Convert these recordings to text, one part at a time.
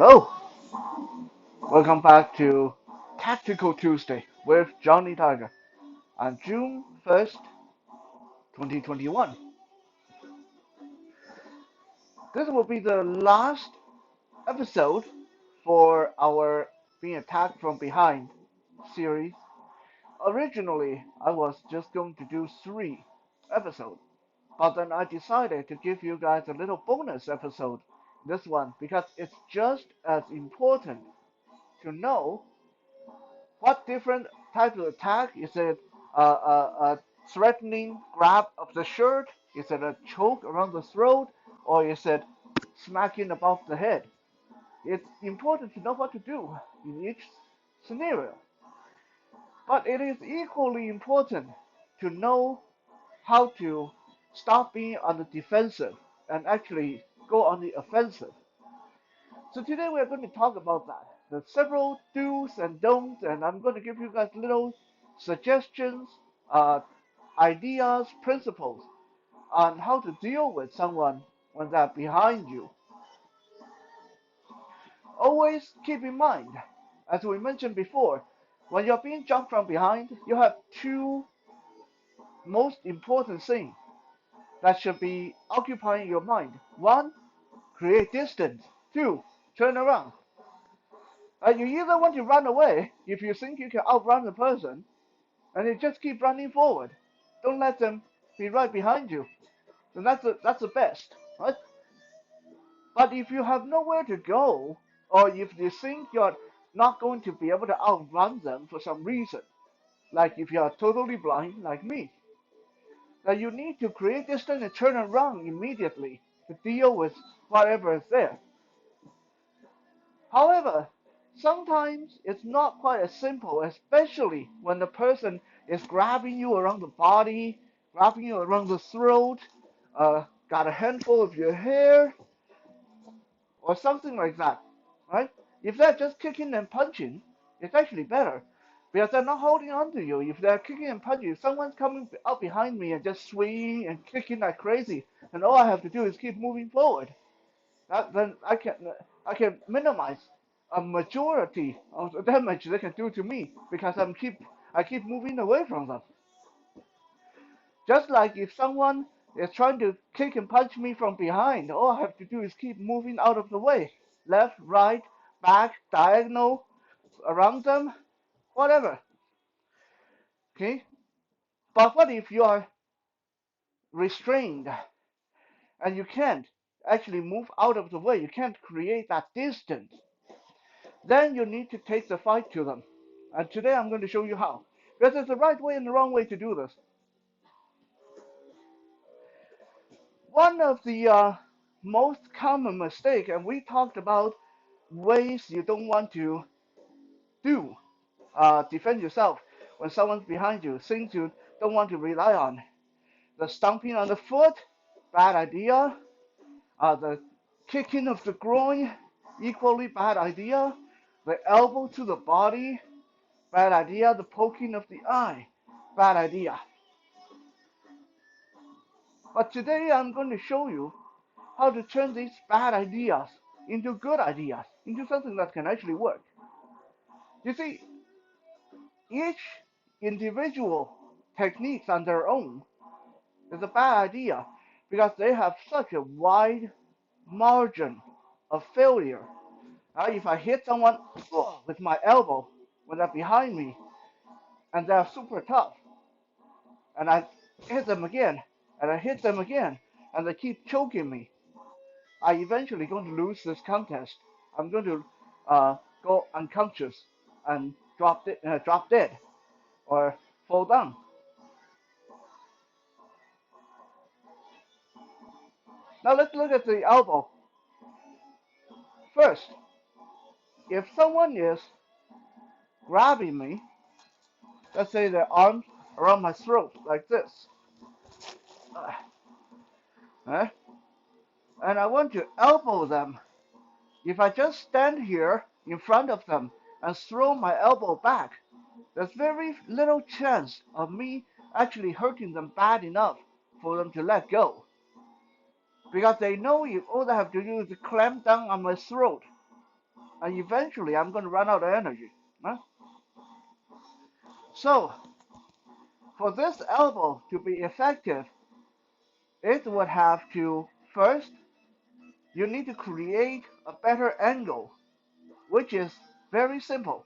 Hello, welcome back to Tactical Tuesday with Johnny Tiger on June 1st, 2021. This will be the last episode for our Being Attacked from Behind series. Originally, I was just going to do 3 episodes, but then I decided to give you guys a little bonus episode, this one, because it's just as important to know what different types of attack? Is it a threatening grab of the shirt? Is it a choke around the throat? Or is it smacking above the head? It's important to know what to do in each scenario. But it is equally important to know how to stop being on the defensive and actually go on the offensive. So today we're going to talk about that. There's several do's and don'ts, and I'm going to give you guys little suggestions, ideas, principles on how to deal with someone when they're behind you. Always keep in mind, as we mentioned before, when you're being jumped from behind, you have two most important things that should be occupying your mind. One, create distance. Two, turn around. You either want to run away if you think you can outrun the person, and you just keep running forward. Don't let them be right behind you. Then that's the best, right? But if you have nowhere to go, or if you think you're not going to be able to outrun them for some reason, like if you are totally blind like me, then you need to create distance and turn around immediately to deal with whatever is there. However, sometimes it's not quite as simple, especially when the person is grabbing you around the body, grabbing you around the throat, got a handful of your hair, or something like that, right? If they're just kicking and punching, it's actually better because they're not holding on to you. If they're kicking and punching, if someone's coming up behind me and just swinging and kicking like crazy, and all I have to do is keep moving forward, then I can minimize a majority of the damage they can do to me because I keep moving away from them. Just like if someone is trying to kick and punch me from behind, all I have to do is keep moving out of the way. Left, right, back, diagonal, around them, whatever. Okay? But what if you are restrained and you can't actually move out of the way? You can't create that distance. Then you need to take the fight to them. And today I'm going to show you how. Because there's a right way and the wrong way to do this. One of the most common mistake, and we talked about ways you don't want to do, defend yourself when someone's behind you, things you don't want to rely on. The stomping on the foot, bad idea. The kicking of the groin, equally bad idea. The elbow to the body, bad idea. The poking of the eye, bad idea. But today I'm going to show you how to turn these bad ideas into good ideas, into something that can actually work. You see, each individual techniques on their own is a bad idea because they have such a wide margin of failure. If I hit someone with my elbow when they're behind me and they're super tough, and I hit them again, and I hit them again, and they keep choking me, I eventually going to lose this contest. I'm going to go unconscious and drop dead or fall down. Now let's look at the elbow. First, if someone is grabbing me, let's say their arms around my throat like this, uh, and I want to elbow them, if I just stand here in front of them and throw my elbow back, there's very little chance of me actually hurting them bad enough for them to let go. Because they know if all they have to do is to clamp down on my throat and eventually I'm going to run out of energy. Huh? So, for this elbow to be effective, it would have to first, you need to create a better angle, which is very simple.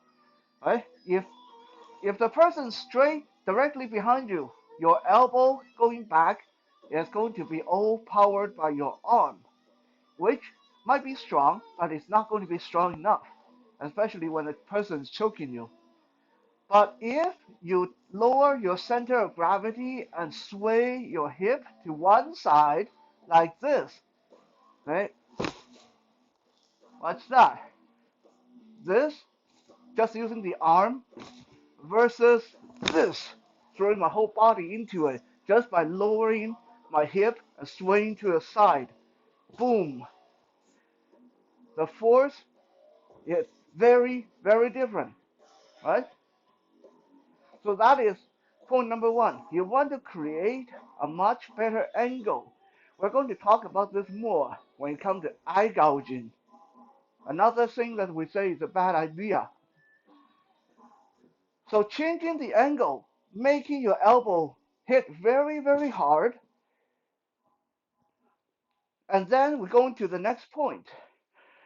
Right? If the person's straight directly behind you, your elbow going back is going to be all powered by your arm, which might be strong, but it's not going to be strong enough, especially when the person is choking you. But if you lower your center of gravity and sway your hip to one side like this, right? What's that? This, just using the arm versus this, throwing my whole body into it just by lowering my hip and swaying to the side. Boom. The force is very, very different, right? So that is point number one. You want to create a much better angle. We're going to talk about this more when it comes to eye gouging. Another thing that we say is a bad idea. So changing the angle, making your elbow hit very, very hard. And then we're going to the next point.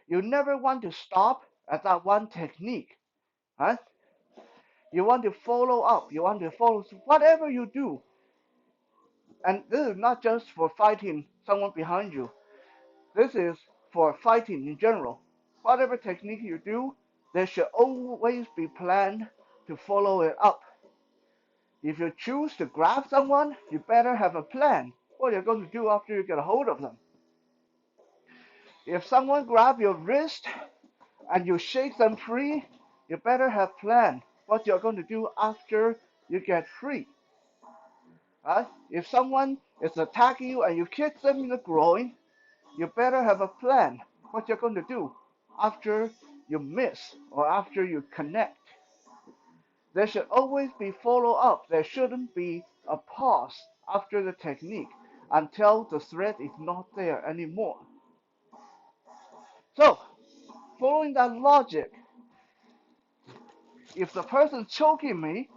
You never want to stop at that one technique. Right? You want to follow up. You want to follow whatever you do. And this is not just for fighting someone behind you. This is for fighting in general. Whatever technique you do, there should always be planned to follow it up. If you choose to grab someone, you better have a plan what you're going to do after you get a hold of them. If someone grabs your wrist and you shake them free, you better have planned what you're going to do after you get free. Right? If someone is attacking you and you kick them in the groin, you better have a plan what you're going to do after you miss or after you connect. There should always be follow up. There shouldn't be a pause after the technique until the threat is not there anymore. So, following that logic, if the person's choking me,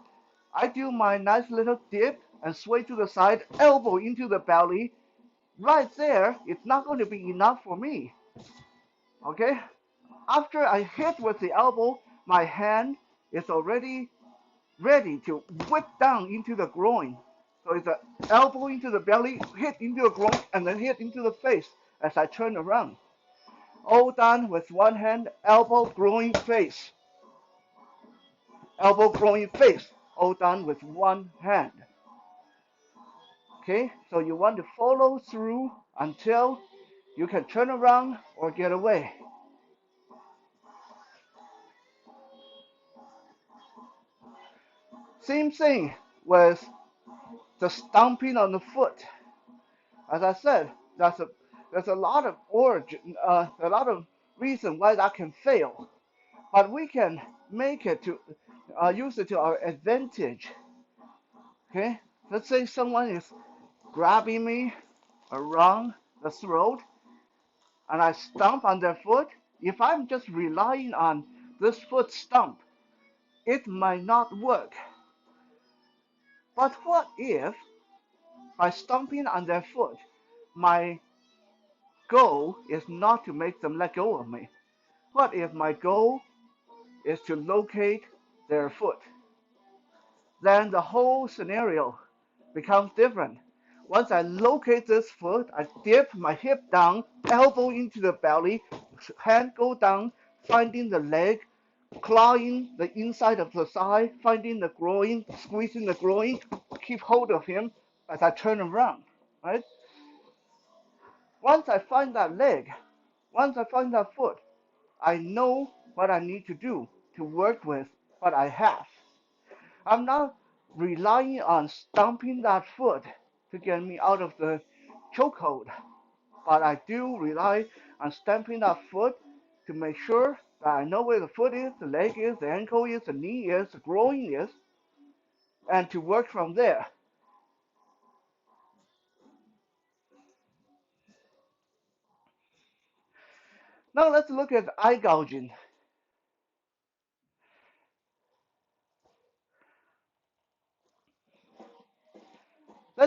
I do my nice little dip and sway to the side, elbow into the belly. Right there, it's not going to be enough for me. Okay? After I hit with the elbow, my hand is already ready to whip down into the groin. So it's an elbow into the belly, hit into the groin, and then hit into the face as I turn around. All done with one hand, elbow, groin, face. Elbow, groin, face. All done with one hand. Okay, so you want to follow through until you can turn around or get away. Same thing with the stomping on the foot. As I said, there's a lot of origin, a lot of reason why that can fail, but we can make it to use it to our advantage. Okay, let's say someone is grabbing me around the throat, and I stomp on their foot. If I'm just relying on this foot stomp, it might not work. But what if by stomping on their foot, my goal is not to make them let go of me? What if my goal is to locate their foot? Then the whole scenario becomes different. Once I locate this foot, I dip my hip down, elbow into the belly, hand go down, finding the leg, clawing the inside of the thigh, finding the groin, squeezing the groin, keep hold of him as I turn around, right? Once I find that leg, once I find that foot, I know what I need to do to work with what I have. I'm not relying on stomping that foot to get me out of the chokehold, but I do rely on stamping that foot to make sure that I know where the foot is, the leg is, the ankle is, the knee is, the groin is, and to work from there. Now let's look at eye gouging.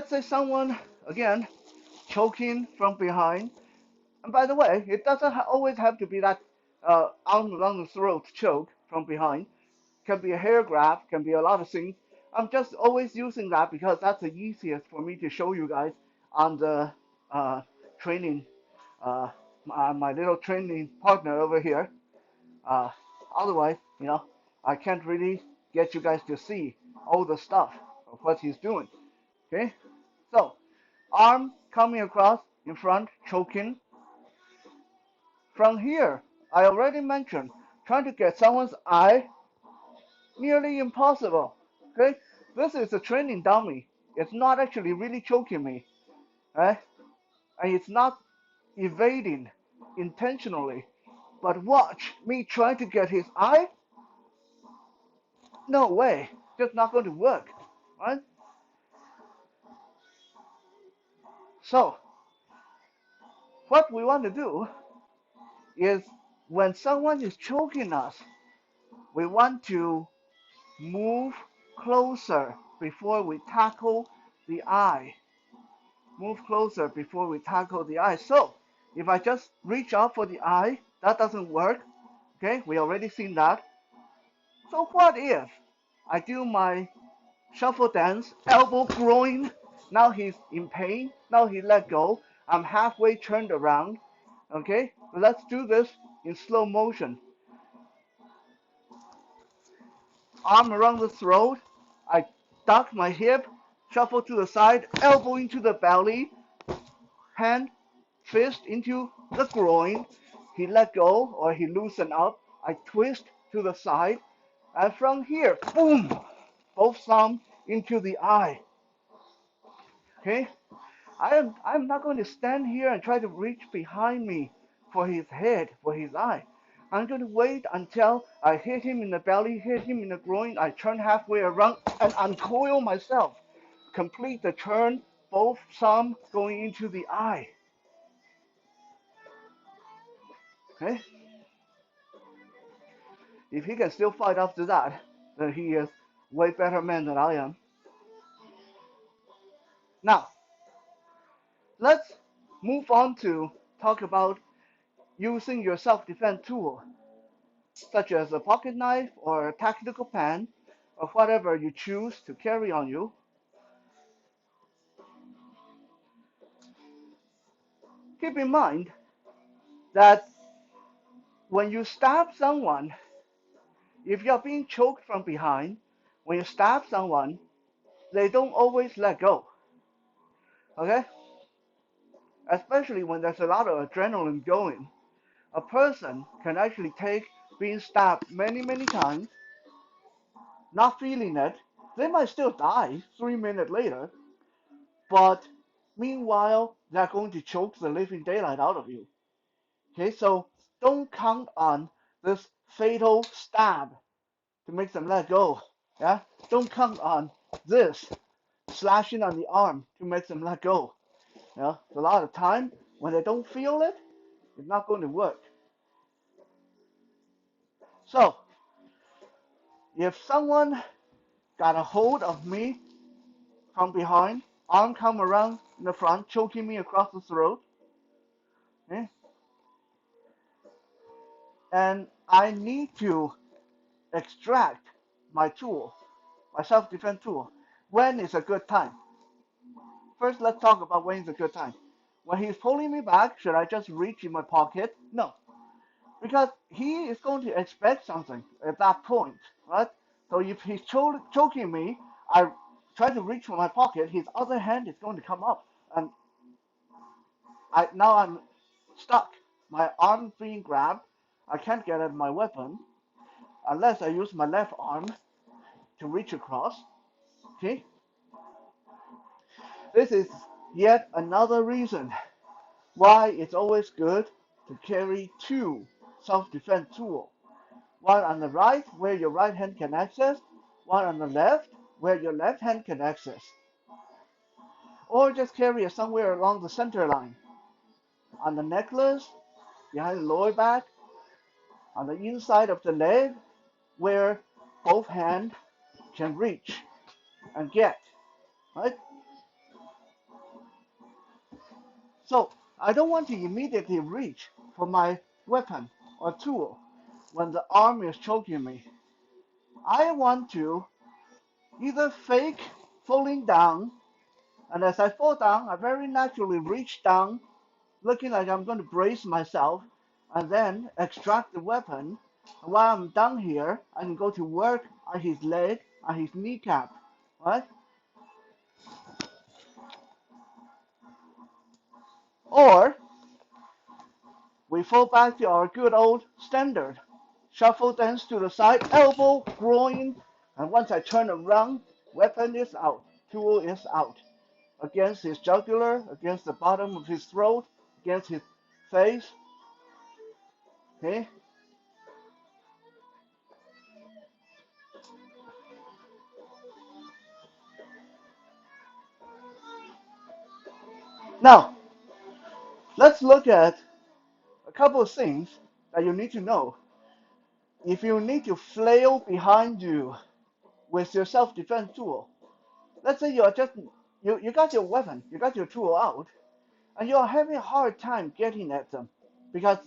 let's say someone, again, choking from behind. And by the way, it doesn't always have to be that arm around the throat choke from behind. Can be a hair grab, can be a lot of things. I'm just always using that because that's the easiest for me to show you guys on the training, my little training partner over here. Uh, Otherwise, I can't really get you guys to see all the stuff of what he's doing. Okay, so arm coming across in front, choking. From here, I already mentioned trying to get someone's eye, nearly impossible. Okay, this is a training dummy. It's not actually really choking me, right? And it's not evading intentionally. But watch me trying to get his eye. No way, just not going to work, right? So what we want to do is when someone is choking us, we want to move closer before we tackle the eye. Move closer before we tackle the eye. So if I just reach out for the eye, that doesn't work. Okay, we already seen that. So what if I do my shuffle dance, elbow groin? Now he's in pain. Now he let go. I'm halfway turned around. Okay, let's do this in slow motion. Arm around the throat. I duck my hip, shuffle to the side, elbow into the belly, hand, fist into the groin. He let go or he loosened up. I twist to the side. And from here, boom, both thumbs into the eye. Okay? I'm not going to stand here and try to reach behind me for his head, for his eye. I'm going to wait until I hit him in the belly, hit him in the groin. I turn halfway around and uncoil myself. Complete the turn, both thumbs going into the eye. Okay? If he can still fight after that, then he is way better man than I am. Now, let's move on to talk about using your self-defense tool, such as a pocket knife or a tactical pen, or whatever you choose to carry on you. Keep in mind that when you stab someone, if you're being choked from behind, when you stab someone, they don't always let go. Okay? Especially when there's a lot of adrenaline going. A person can actually take being stabbed many, many times, not feeling it. They might still die 3 minutes later, but meanwhile, they're going to choke the living daylight out of you. Okay, so don't count on this fatal stab to make them let go. Yeah, don't count on this slashing on the arm to make them let go. Yeah, a lot of time when they don't feel it, it's not going to work. So if someone got a hold of me from behind, arm come around in the front, choking me across the throat, okay, and I need to extract my tool, my self-defense tool. When is a good time? First, let's talk about when is a good time. When he's pulling me back, should I just reach in my pocket? No, because he is going to expect something at that point, right? So if he's choking me, I try to reach for my pocket, his other hand is going to come up, and now I'm stuck. My arm being grabbed. I can't get at my weapon unless I use my left arm to reach across. Okay? This is yet another reason why it's always good to carry two self-defense tools. One on the right where your right hand can access, one on the left where your left hand can access. Or just carry it somewhere along the center line. On the necklace, behind the lower back, on the inside of the leg, where both hands can reach and get. Right? So I don't want to immediately reach for my weapon or tool when the arm is choking me. I want to either fake falling down, and as I fall down, I very naturally reach down, looking like I'm going to brace myself, and then extract the weapon. And while I'm down here, I can go to work on his leg, on his kneecap, right? Or we fall back to our good old standard. Shuffle dance to the side, elbow, groin, and once I turn around, weapon is out, tool is out. Against his jugular, against the bottom of his throat, against his face. Okay? Now, let's look at a couple of things that you need to know. If you need to flail behind you with your self-defense tool, let's say you got your weapon, you got your tool out, and you are having a hard time getting at them because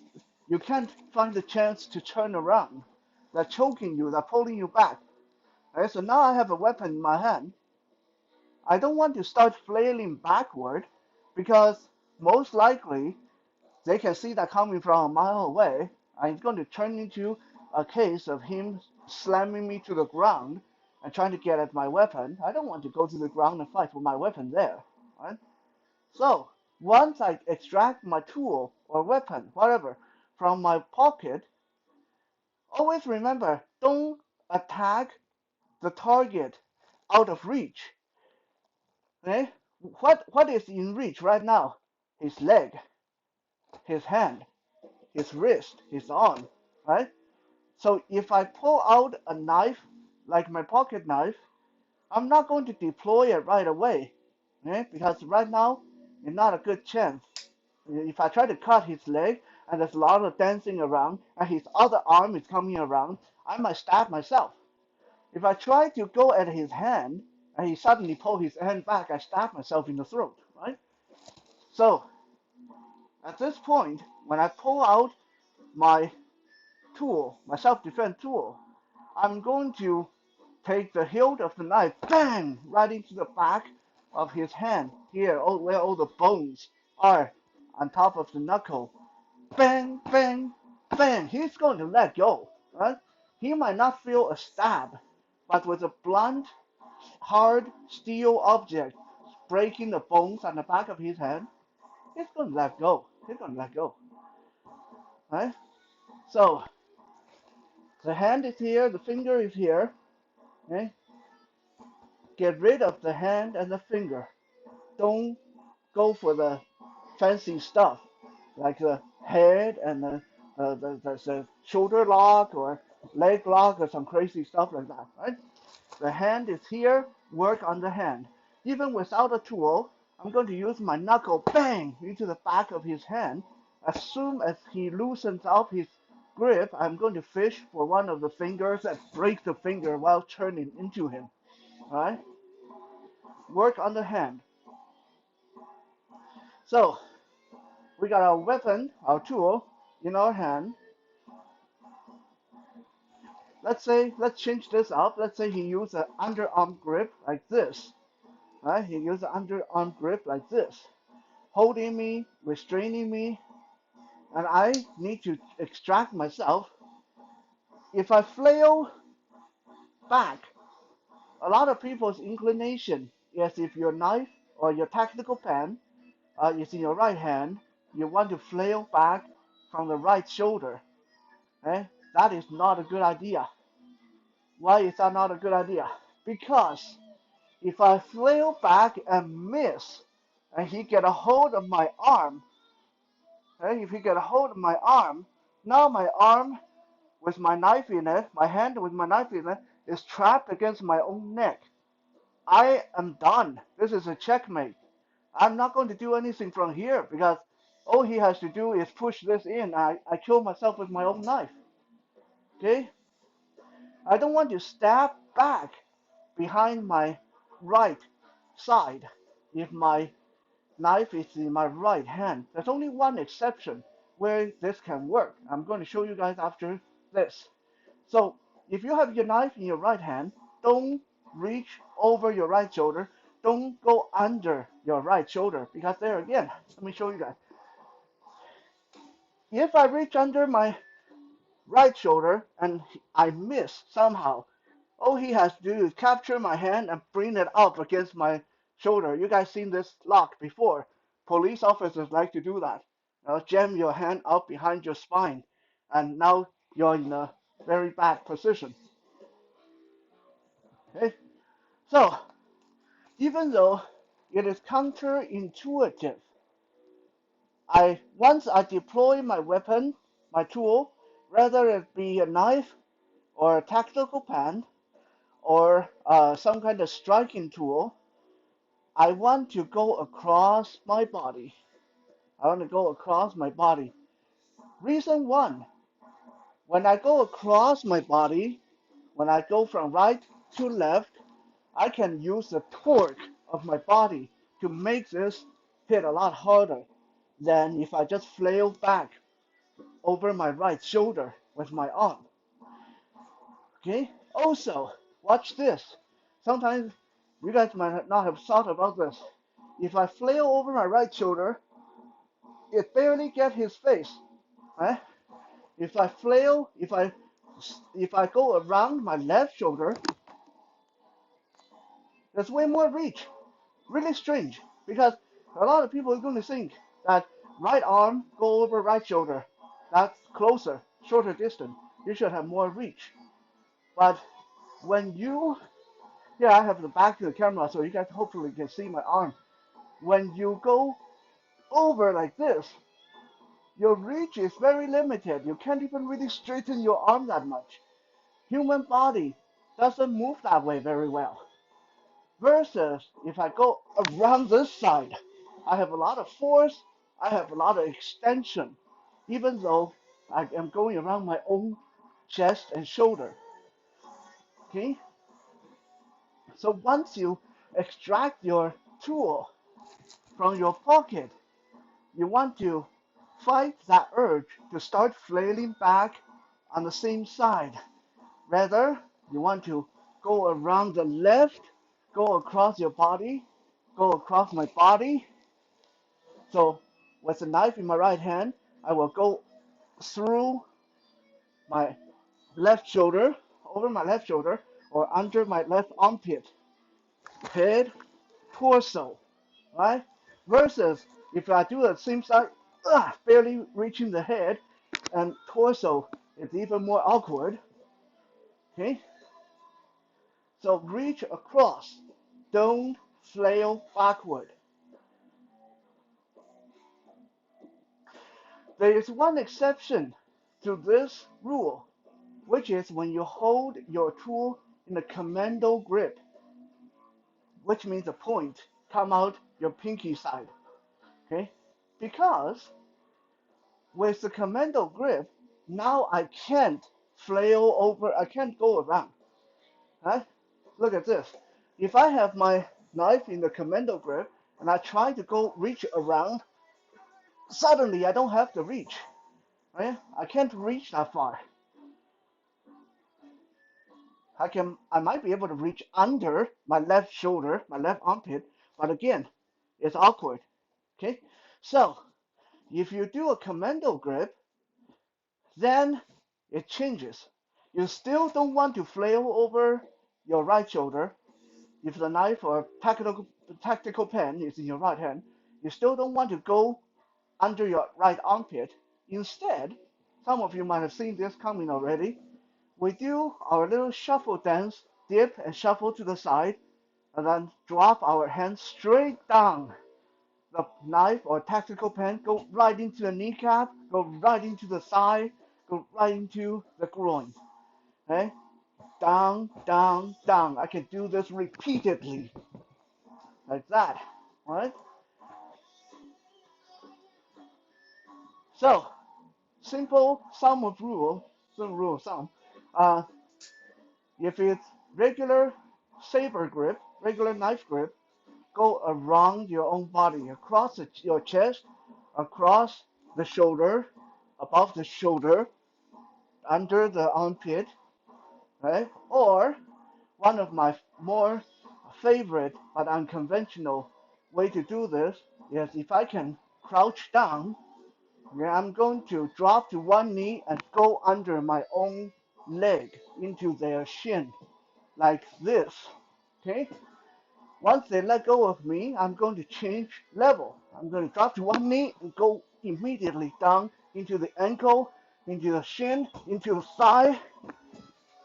you can't find the chance to turn around. They're choking you, they're pulling you back. Right? So now I have a weapon in my hand. I don't want to start flailing backward because most likely they can see that coming from a mile away. And it's going to turn into a case of him slamming me to the ground and trying to get at my weapon. I don't want to go to the ground and fight with my weapon there. Right? So once I extract my tool or weapon, whatever, from my pocket, always remember, don't attack the target out of reach. Okay? What is in reach right now? His leg, his hand, his wrist, his arm, right? So if I pull out a knife, like my pocket knife, I'm not going to deploy it right away, okay? Because right now, it's not a good chance. If I try to cut his leg, and there's a lot of dancing around, and his other arm is coming around, I might stab myself. If I try to go at his hand, and he suddenly pull his hand back, I stab myself in the throat, right? So at this point, when I pull out my tool, my self-defense tool, I'm going to take the hilt of the knife, bang, right into the back of his hand, here, where all the bones are on top of the knuckle. Bang, bang, bang. He's going to let go, right? He might not feel a stab, but with a blunt, hard steel object breaking the bones on the back of his hand, he's going to let go. He's going to let go, right? So the hand is here, the finger is here. Okay? Get rid of the hand and the finger. Don't go for the fancy stuff like the head and the shoulder lock or leg lock or some crazy stuff like that. Right? The hand is here. Work on the hand. Even without a tool, I'm going to use my knuckle, bang, into the back of his hand. As soon as he loosens up his grip, I'm going to fish for one of the fingers and break the finger while turning into him. Right? Work on the hand. So we got our weapon, our tool in our hand. Let's change this up. Let's say he used an underarm grip like this. Right? He used an underarm grip like this, holding me, restraining me, and I need to extract myself. If I flail back, a lot of people's inclination is if your knife or your tactical pen is in your right hand, you want to flail back from the right shoulder. Okay? That is not a good idea. Why is that not a good idea? Because if I flail back and miss, and he get a hold of my arm, okay, if he get a hold of my arm, now my arm with my knife in it, my hand with my knife in it, is trapped against my own neck. I am done. This is a checkmate. I'm not going to do anything from here because all he has to do is push this in. I kill myself with my own knife. Okay? I don't want to stab back behind my right side if my knife is in my right hand. There's only one exception where this can work. I'm going to show you guys after this. So if you have your knife in your right hand, don't reach over your right shoulder. Don't go under your right shoulder because there again, let me show you guys. If I reach under my right shoulder and I miss somehow, all he has to do is capture my hand and bring it up against my shoulder. You guys seen this lock before. Police officers like to do that. Jam your hand up behind your spine, and now you're in a very bad position. Okay? So, even though it is counterintuitive, once I deploy my weapon, my tool, whether it be a knife or a tactical pen or some kind of striking tool, I want to go across my body. I want to go across my body. Reason one, when I go across my body, when I go from right to left, I can use the torque of my body to make this hit a lot harder than if I just flail back over my right shoulder with my arm. Okay? Also, watch this. Sometimes you guys might not have thought about this. If I flail over my right shoulder, it barely gets his face. Right? If I flail, if I go around my left shoulder, there's way more reach. Really strange because a lot of people are going to think that right arm go over right shoulder. That's closer, shorter distance. You should have more reach. But when you, yeah, I have the back to the camera so you guys hopefully can see my arm. When you go over like this, your reach is very limited. You can't even really straighten your arm that much. Human body doesn't move that way very well. Versus if I go around this side, I have a lot of force, I have a lot of extension, even though I am going around my own chest and shoulder. Okay? So once you extract your tool from your pocket, you want to fight that urge to start flailing back on the same side. Rather, you want to go around the left, go across your body, go across my body. So with the knife in my right hand, I will go through my left shoulder, over my left shoulder, or under my left armpit, head, torso, right? Versus if I do the same side, barely reaching the head, and torso, it's even more awkward. Okay, so reach across, don't flail backward. There is one exception to this rule, which is when you hold your tool in a commando grip, which means the point come out your pinky side. Okay, because with the commando grip, now I can't flail over, I can't go around. Right? Look at this. If I have my knife in the commando grip and I try to go reach around, suddenly I don't have the reach. Right? I can't reach that far. I might be able to reach under my left shoulder, my left armpit, but again, it's awkward. Okay? So if you do a commando grip, then it changes. You still don't want to flail over your right shoulder. If the knife or tactical pen is in your right hand, you still don't want to go under your right armpit. Instead, some of you might have seen this coming already. We do our little shuffle dance, dip and shuffle to the side, and then drop our hands straight down. The knife or tactical pen go right into the kneecap, go right into the thigh, go right into the groin. Okay? Down, down, down. I can do this repeatedly, like that. Right? So, simple sum of rule, some rule of thumb. Uh, if it's regular saber grip, regular knife grip, go around your own body, across your chest, across the shoulder, above the shoulder, under the armpit, right? Or one of my more favorite but unconventional way to do this is if I can crouch down, yeah, I'm going to drop to one knee and go under my own leg into their shin like this. Okay? Once they let go of me, I'm going to change level. I'm going to drop to one knee and go immediately down into the ankle, into the shin, into the thigh,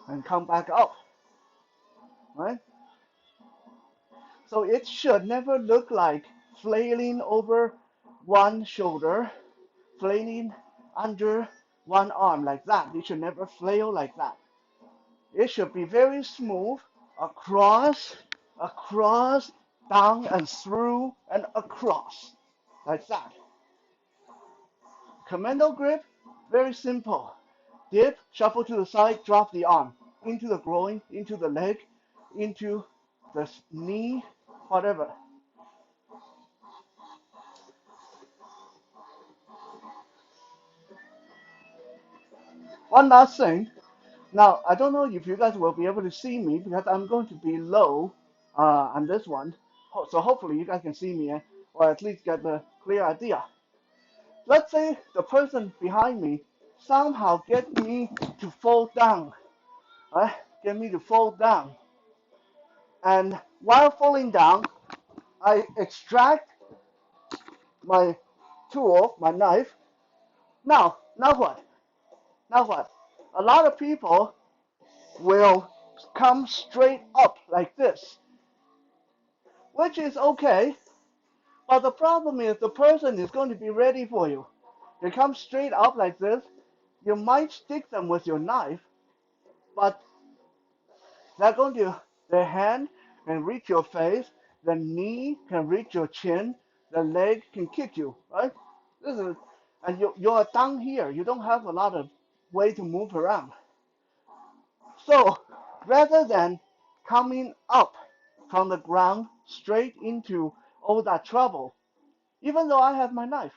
and come back up. Right? So it should never look like flailing over one shoulder, flailing under one arm like that. It should never flail like that. It should be very smooth across, across, down and through and across like that. Commando grip, very simple. Dip, shuffle to the side, drop the arm into the groin, into the leg, into the knee, whatever. One last thing. Now, I don't know if you guys will be able to see me because I'm going to be low on this one. So hopefully you guys can see me or at least get the clear idea. Let's say the person behind me somehow get me to fall down. Right? Get me to fall down. And while falling down, I extract my tool, my knife. Now what? Now what? A lot of people will come straight up like this, which is okay. But the problem is the person is going to be ready for you. They come straight up like this. You might stick them with your knife, but they're going to, their hand can reach your face, the knee can reach your chin, the leg can kick you, right? This is, and you're down here. You don't have a lot of way to move around. So rather than coming up from the ground straight into all that trouble, even though I have my knife,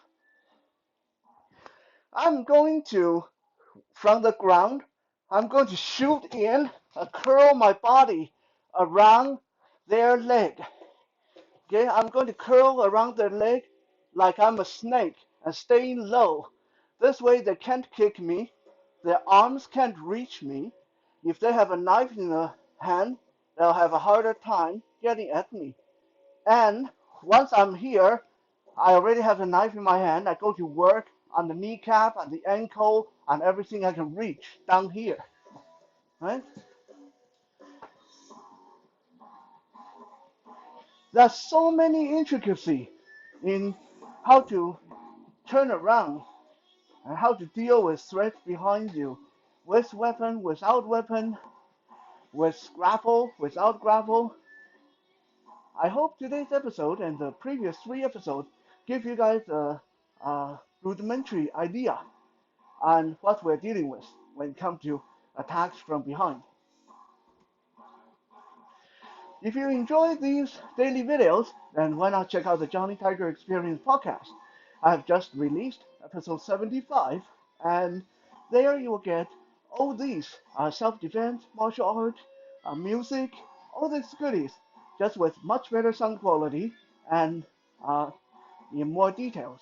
I'm going to, from the ground, I'm going to shoot in and curl my body around their leg. Okay, I'm going to curl around their leg like I'm a snake and staying low. This way they can't kick me, their arms can't reach me. If they have a knife in the hand, they'll have a harder time getting at me. And once I'm here, I already have a knife in my hand. I go to work on the kneecap, on the ankle, on everything I can reach down here. Right? There's so many intricacies in how to turn around and how to deal with threats behind you, with weapon, without weapon, with grapple, without grapple. I hope today's episode and the previous three episodes give you guys a rudimentary idea on what we're dealing with when it comes to attacks from behind. If you enjoy these daily videos, then why not check out the Johnny Tiger Experience podcast? I have just released episode 75, and there you will get all these self-defense, martial art, music, all these goodies, just with much better sound quality and in more details.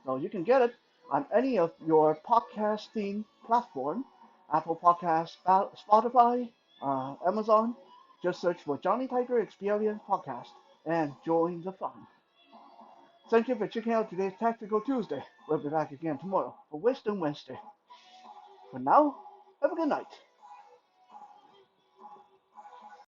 So you can get it on any of your podcasting platform, Apple Podcasts, Spotify, Amazon. Just search for Johnny Tiger Experience Podcast and join the fun. Thank you for checking out today's Tactical Tuesday. We'll be back again tomorrow for Wisdom Wednesday. For now, have a good night.